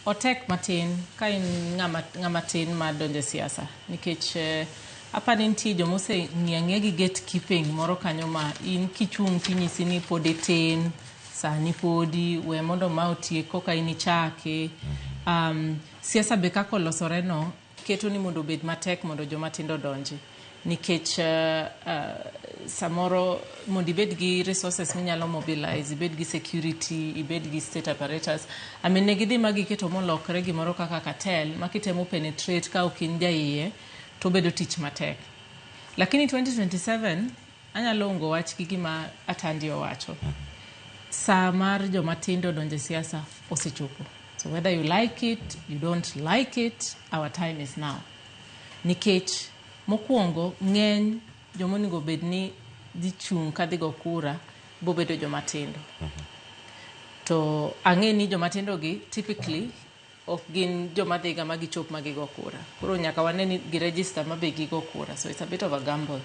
otek matin ka in ng'ama tin ma donjo siasa nikech apani nitie jomose ng'iang'e gi gatekeeping moro kanyo ma in kichung' tinyisi ni pod itin sani podi we mondo ma otiek koka in ichake. Siasa be kako losore no keto ni mondo bed matek mondo joma tindo donji nikech samoro mondo ibed gi resources minyalo mobilize, ibed gi security, ibed gi state apparatus. Ne gidhi ma giketo molokre gimoro kaka cartel ma kitemo penetrate ka ok in jaiye to bedo tich matek. Lakini 2027 anyalo ungo wach gi gima Atandi owacho. Saa mar joma tindo donje siasa osechopo. So whether you like it, you don't like it, our time is now. Nikech mokwongo ng'eny jomonego bed ni dhi chung' ka dhi go kura bo bedo joma tindo. To ang'e ni joma tindo gi typically ok gin joma dhiga ma gichop ma gigo kura. Koro nyaka wane ni giregister ma be gigo kura. So it's a bit of a gamble.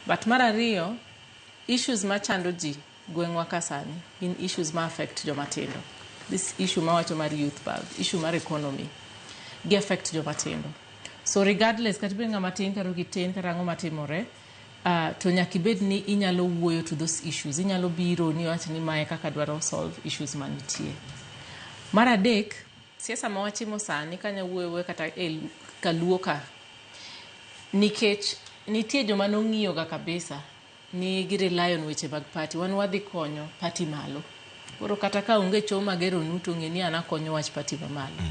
But mar ariyo, issues ma chando ji gweng'wa kasani in issues ma affect joma tindo. This issue ma wacho mar youth bulge, issue mar economy, gi affect joma tindo. So regardless, kati bed ng'ama tin karo gitin kata ang'o matimore, to nyaka ibed ni inyalo wuoyo to those issues. Inyalo biro ni wach ni mae kaka dwaro solve issues manitie. Mar adek, siasa ma wachimo sani kanya wuoyo kata kaluo ka. Nikech nitie joma nong'iyo ga kabisa ni gire lion weche mag party. Wan wadhi konyo party malo. Koro kata ka unge cho magero nuto ng'eni anakonyo wach party mamalo.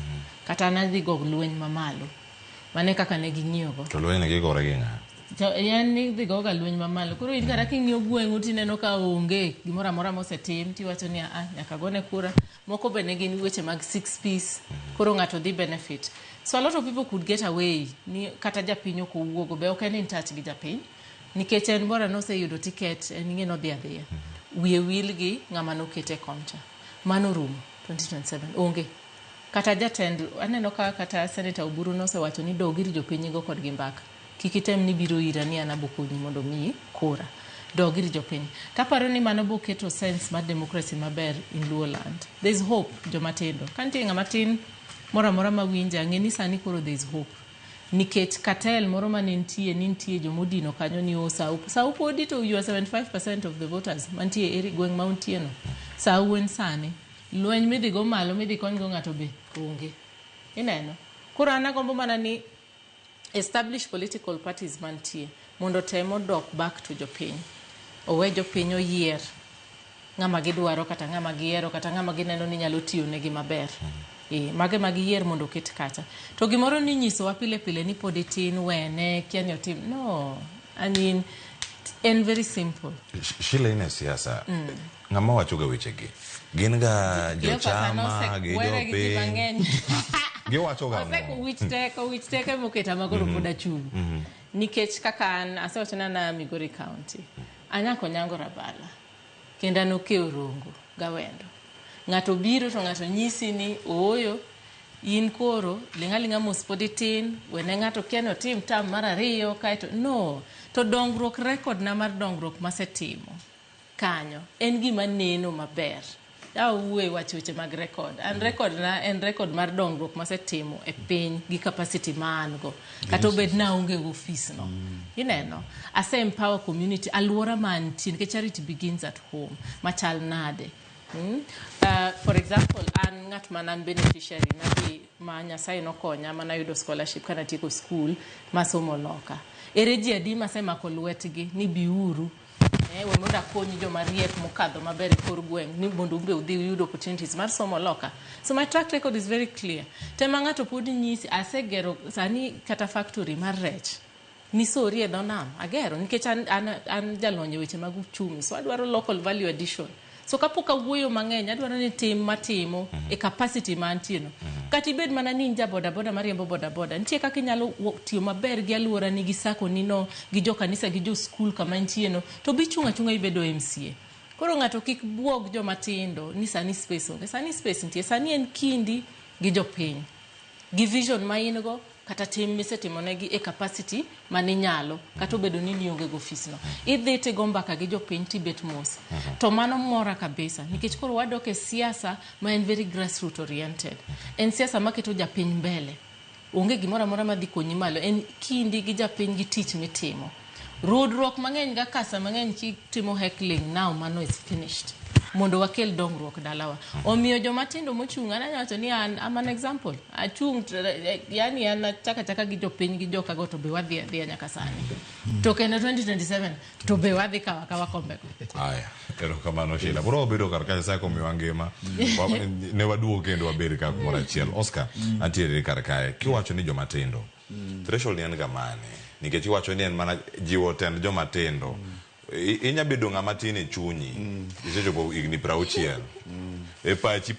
Kata anadhi go lweny mamalo. Mane kaka ne ging'iyogo. To lweny gi gore gi ng'a? To yan ni dhi go ga lweny mamalo. Koro in kata king'iyo gweng'u tineno ka onge gimoro amora mosetim tiwacho ni nyaka gone kura. Moko be ne gin weche mag 6 piece. Koro ng'ato dhi benefit. So a lot of people could get away ni kata japiny ok owuogo be ok en in touch gi japiny. Nikech en bora noseyudo ticket en ng'e no dhi adhiya. Wiye wil gi ng'ama nokete koncha. Mano rumo 2027 onge. Kata jatend aneno ka kata Senator Oburu nosewacho ni dogiri jopiny go kod gimbaka. Kikitem ni biro ira ni anabokonyi mondo mi kura. Dogiri jopiny. Taparo ni mano boketo sense mar democracy maber in Luo land. There is hope joma tindo. Kantie ng'ama tin mora ma winja ng'eni sani koro there is hope. Nikech cartel moro ma nitie jomodino kanyo ni sa upodi to you are 75% of the voters mantie eri gweng' mountie no. Sa uen sani lweny midhi go malo midhi kony go ng'ato be onge. Ineno. Koro anagombo mana ni established political parties mantie mondo temo dok back to jopiny. Owe jopiny oyier ng'ama gidwaro kata ng'ama gihero kata ng'ama gineno ni nyalo tiyo negi maber. Mage magiyier mondo ket kacha. To gimoro ni nyiso wa pile ni pod itin wene kiani otim. No, I mean, en very simple. Shile ine siasa. Ng'ama wacho ga weche gi. Gin ga jochama, gi jopiny. Giwacho ga mo. Which teke moketa magoro poda chung. Nikech kaka an asewachona na Migori County. Anyako nyango rabala. Kenda nokeo rongo gawendo. Ng'ato biro to ng'ato nyisi ni oyo in koro lingalinga mos poditin wene ng'ato kiano tim tam mar ariyo kaito no to dongruok record na mar dongruok masetimo kanyo en gima neno maber. Uwe wachoche mag record. And record na en record mar dongruok masetimo e piny gi capacity mango. Kata obed na onge office no. Ineno. Ase empower community aluora mantie ke charity begins at home. Machal nade. For example, an ngat manan beneficiary nagi ma Nyasaye nokonya mana yudo scholarship kana tieko school masomo loka. Ereji adi masemako lwetgi ni biuru we mondo akonyi joma riek mokadho maber e kor gweng' ni mondo umbe udhi yudo opportunities mar somo loka. So my track record is very clear. Tema ng'ato pod nyisi asegero sani kata factory mar rech ni sori e donam agero nikech an jalonye weche mag uchumi so adwaro local value addition. So kapoka wuoyo mang'eny adwaro ni tim matimo e capacity mantie no. Kati bed mana ninja boda mariembo boda. Nitie kaka inyalo tiyo maber gi aluora ni gi sako nino gi jo kanisa gi jo school kama nitie no to bichunga ibedo MCA. Koro ng'ato kik buog joma tindo ni sani space onge. Sani space nitie. Sani en kindi gi jopiny. Gi vision ma in go kata tim misetimonegi e capacity maninyalo kata obedo ni nionge go office no idhi tigo mbaka gi jopiny tibet mos to mano mora kabisa nikech koro wadok e siasa ma en very grassroots oriented en siasa maketo japiny mbele onge gimoro amora madhi konyi malo en kindi gi japiny gi tich mitimo rudruok mang'eny ga kasa mang'eny kitimo heckling now mano is finished mondo wakel dongruok dalawa omiyo jomatindo mochung' ananyawacho ni I'm an example achung' yani an chaka gi jopiny gi joka go to be wadhi adhiya nyaka sani to kendo 2027 to be wadhi kawa kombe go aya erokamano Sheila bro bedo kar kae sa komiwa ngima ne waduogo kendo wabed ka kumoro achiel Oscar antiere kar kae kiwacho ni jomatindo threshold en ga mane nikech iwacho ni en mana jiwo tend jomatindo inya bedo ng'ama tin e chunyi isechopo higni 60 e pachi